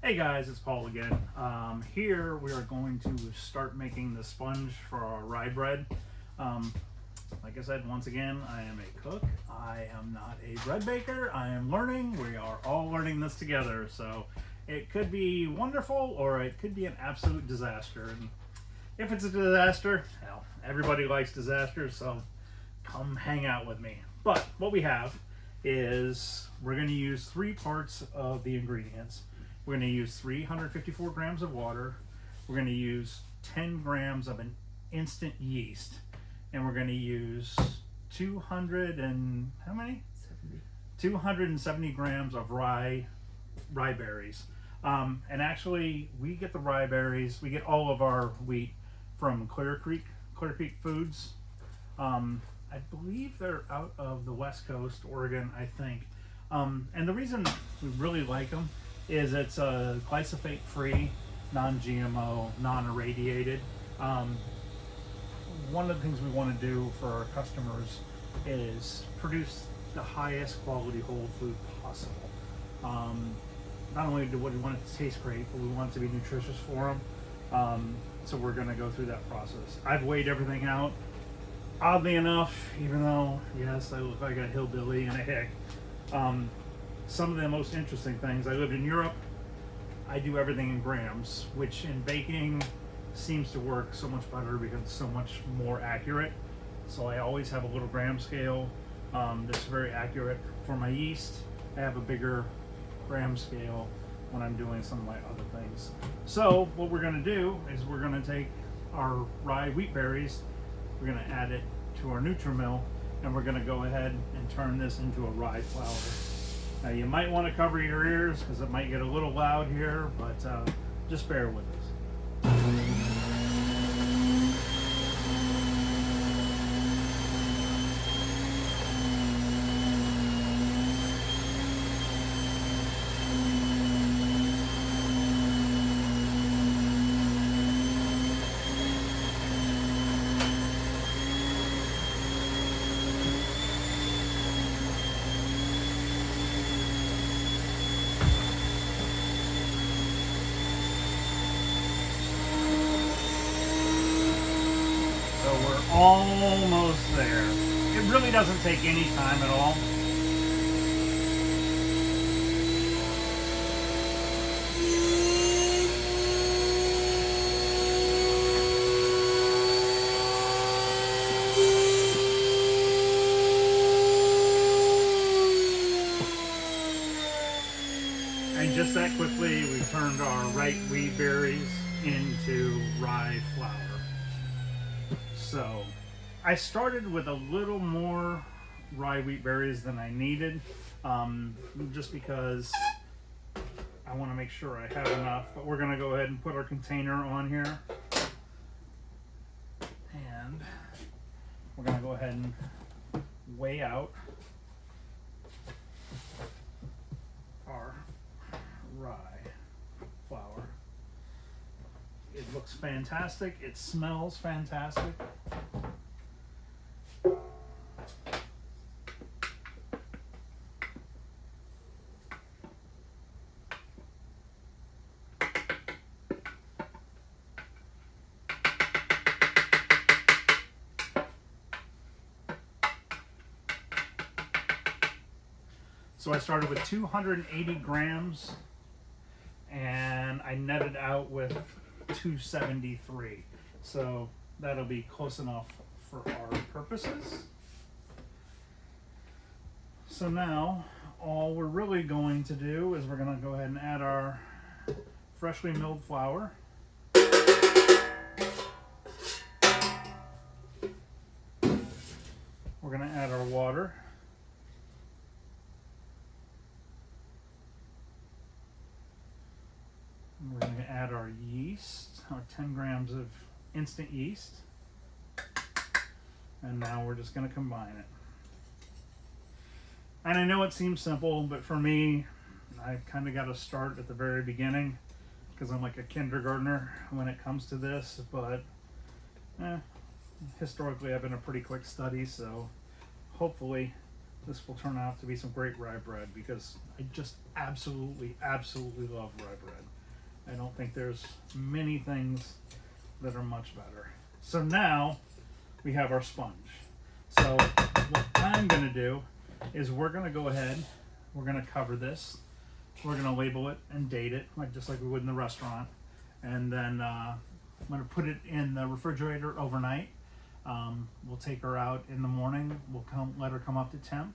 Hey guys, it's Paul again. Here we are going to start making the sponge for our rye bread. Um, like I said, once again, I am a cook. I am not a bread baker. I am learning. We are all learning this together. So it could be wonderful or it could be an absolute disaster. And if it's a disaster, hell, everybody likes disasters, so come hang out with me. But what we have is we're going to use 3 parts of the ingredients. We're going to use 354 grams of water. We're going to use 10 grams of an instant yeast. And we're going to use 200 and how many? 270 grams of rye berries. And actually, we get the rye berries, we get all of our wheat from Clear Creek Foods. I believe they're out of the West Coast, Oregon, I think. And the reason we really like them is it's glyphosate free, non-GMO, non-irradiated. One of the things we want to do for our customers is produce the highest quality whole food possible. Not only do we want it to taste great, but we want it to be nutritious for them. So we're going to go through that process. I've weighed everything out. Oddly enough, even though, yes, I look like a hillbilly and a hick, some of the most interesting things, I lived in Europe, I do everything in grams, which in baking seems to work so much better because it's so much more accurate. So I always have a little gram scale that's very accurate. For my yeast, I have a bigger gram scale when I'm doing some of my other things. So what we're going to do is we're going to take our rye wheat berries, we're going to add it to our Nutri-Mill, and we're going to go ahead and turn this into a rye flour. Now you might want to cover your ears because it might get a little loud here, but just bear with us. Almost there. It really doesn't take any time at all. And just that quickly, we've turned our right wheat berries into rye flour. So I started with a little more rye wheat berries than I needed, just because I want to make sure I have enough. But we're going to go ahead and put our container on here. And we're going to go ahead and weigh out our rye flour. It looks fantastic. It smells fantastic. So I started with 280 grams and I netted out with 273. So that'll be close enough for our purposes. So now all we're really going to do is we're going to go ahead and add our freshly milled flour. We're going to add our water. We're going to add our yeast, our 10 grams of instant yeast. And now we're just going to combine it. And I know it seems simple, but for me, I kind of got to start at the very beginning because I'm like a kindergartner when it comes to this. But historically, I've been a pretty quick study, so hopefully this will turn out to be some great rye bread because I just absolutely love rye bread. I don't think there's many things that are much better. So now we have our sponge. So what I'm going to do is we're going to go ahead, we're going to cover this, we're going to label it and date it, just like we would in the restaurant. And then I'm going to put it in the refrigerator overnight. We'll take her out in the morning, we'll let her come up to temp,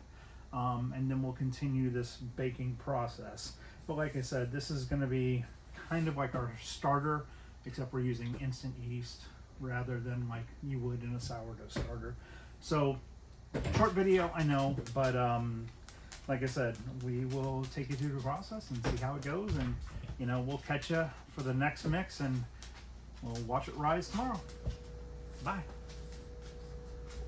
and then we'll continue this baking process. But like I said, this is going to be kind of like our starter, except we're using instant yeast rather than like you would in a sourdough starter. So short video, I know, but like I said, we will take you through the process and see how it goes, and we'll catch you for the next mix, and we'll watch it rise tomorrow. Bye.